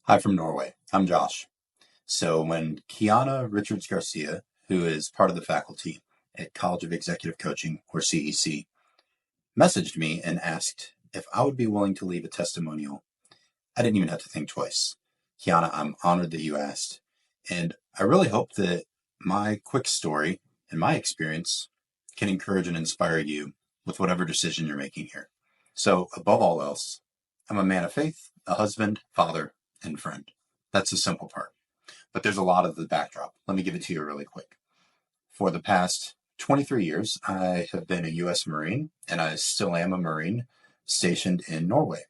Hi from Norway. I'm Josh. So when Kiana Richards Garcia, who is part of the faculty at College of Executive Coaching, or CEC, messaged me and asked if I would be willing to leave a testimonial, I didn't even have to think twice. Kiana, I'm honored that you asked. And I really hope that my quick story and my experience can encourage and inspire you with whatever decision you're making here. So above all else, I'm a man of faith, a husband, father, and friend. That's the simple part. But there's a lot of the backdrop. Let me give it to you really quick. For the past 23 years, I have been a U.S. Marine, and I still am a Marine stationed in Norway.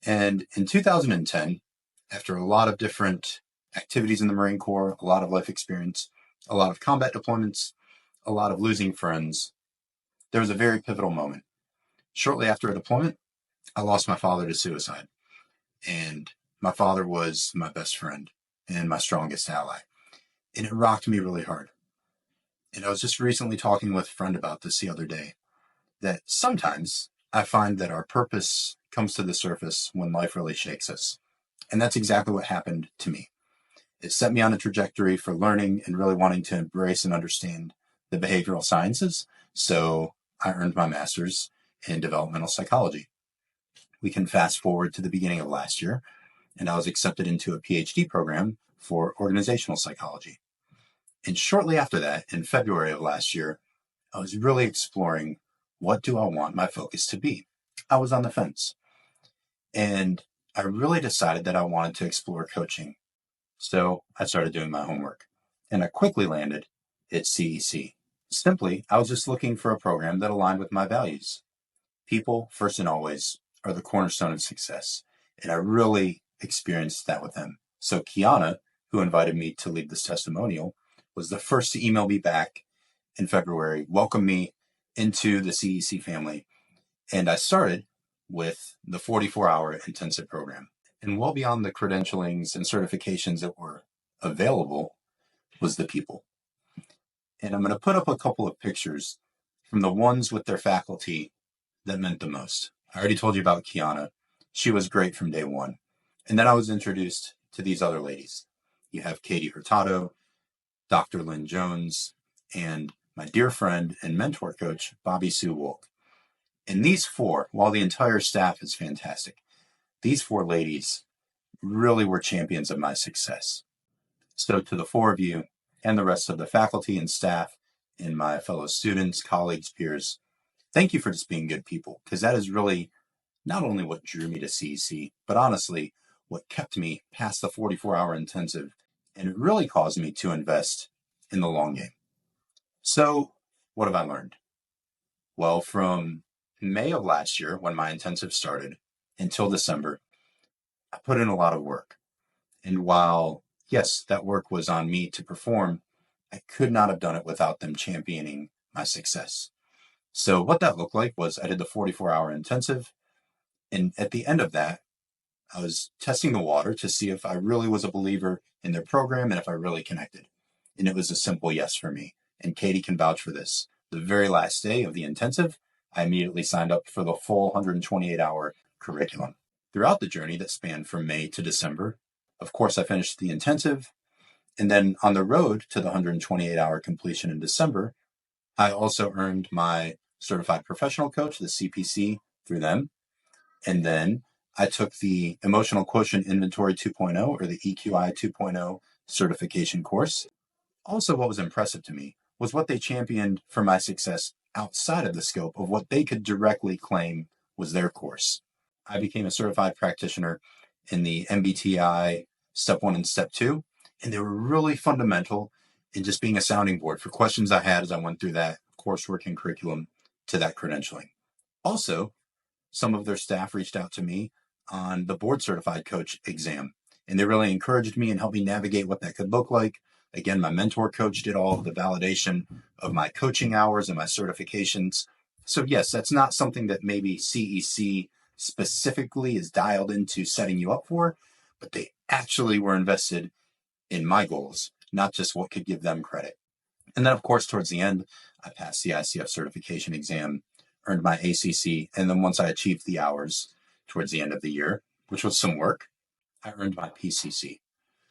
And in 2010, after a lot of different activities in the Marine Corps, a lot of life experience, a lot of combat deployments, a lot of losing friends, there was a very pivotal moment. Shortly after a deployment, I lost my father to suicide. And my father was my best friend and my strongest ally. And it rocked me really hard. And I was just recently talking with a friend about this the other day, that sometimes I find that our purpose comes to the surface when life really shakes us. And that's exactly what happened to me. It set me on a trajectory for learning and really wanting to embrace and understand the behavioral sciences. So I earned my master's in developmental psychology. We can fast forward to the beginning of last year, and I was accepted into a PhD program for organizational psychology. And shortly after that, in February of last year, I was really exploring, what do I want my focus to be? I was on the fence. And I really decided that I wanted to explore coaching. So I started doing my homework. And I quickly landed at CEC. Simply, I was just looking for a program that aligned with my values. People, first and always, are the cornerstone of success. And I really experienced that with them. So Kiana, who invited me to lead this testimonial, was the first to email me back in February, welcome me into the CEC family. And I started with the 44-hour intensive program. And well beyond the credentialings and certifications that were available was the people. And I'm going to put up a couple of pictures from the ones with their faculty that meant the most. I already told you about Kiana. She was great from day one. And then I was introduced to these other ladies. You have Katie Hurtado, Dr. Lynn Jones, and my dear friend and mentor coach, Bobby Sue Wolk. And these four, while the entire staff is fantastic, these four ladies really were champions of my success. So to the four of you and the rest of the faculty and staff and my fellow students, colleagues, peers, thank you for just being good people, because that is really not only what drew me to CEC, but honestly, what kept me past the 44-hour intensive, and it really caused me to invest in the long game. So what have I learned? Well, from May of last year, when my intensive started, until December, I put in a lot of work. And while, yes, that work was on me to perform, I could not have done it without them championing my success. So what that looked like was I did the 44-hour intensive. And at the end of that, I was testing the water to see if I really was a believer in their program and if I really connected. And it was a simple yes for me. And Katie can vouch for this. The very last day of the intensive, I immediately signed up for the full 128-hour curriculum. Throughout the journey that spanned from May to December, of course, I finished the intensive. And then on the road to the 128-hour completion in December, I also earned my certified professional coach, the CPC, through them. And then I took the Emotional Quotient Inventory 2.0, or the EQI 2.0 certification course. Also, what was impressive to me was what they championed for my success outside of the scope of what they could directly claim was their course. I became a certified practitioner in the MBTI Step 1 and Step 2, and they were really fundamental in just being a sounding board for questions I had as I went through that coursework and curriculum to that credentialing. Also, some of their staff reached out to me on the board certified coach exam, and they really encouraged me and helped me navigate what that could look like. Again, my mentor coach did all of the validation of my coaching hours and my certifications. So yes, that's not something that maybe CEC specifically is dialed into setting you up for, but they actually were invested in my goals, not just what could give them credit. And then, of course, towards the end, I passed the ICF certification exam, earned my ACC, and then once I achieved the hours towards the end of the year, which was some work, I earned my PCC.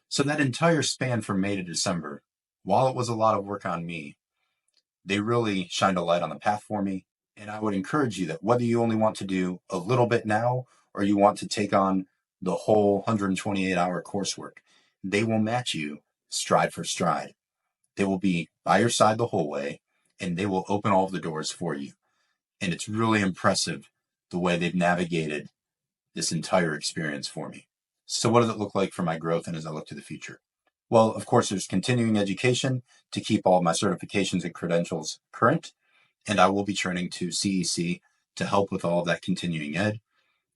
So that entire span from May to December, while it was a lot of work on me, they really shined a light on the path for me. And I would encourage you that whether you only want to do a little bit now or you want to take on the whole 128-hour coursework, they will match you stride for stride. They will be by your side the whole way, and they will open all of the doors for you. And it's really impressive the way they've navigated this entire experience for me. So what does it look like for my growth and as I look to the future? Well, of course, there's continuing education to keep all of my certifications and credentials current, and I will be turning to CEC to help with all of that continuing ed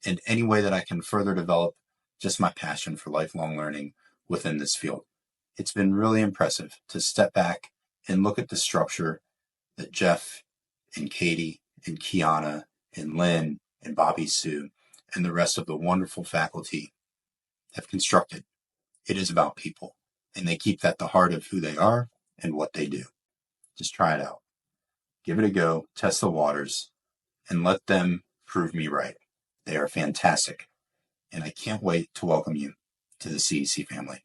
and any way that I can further develop just my passion for lifelong learning within this field. It's been really impressive to step back and look at the structure that Jeff and Katie and Kiana and Lynn and Bobby Sue and the rest of the wonderful faculty have constructed. It is about people, and they keep that the heart of who they are and what they do. Just try it out. Give it a go, test the waters, and let them prove me right. They are fantastic, and I can't wait to welcome you to the CEC family.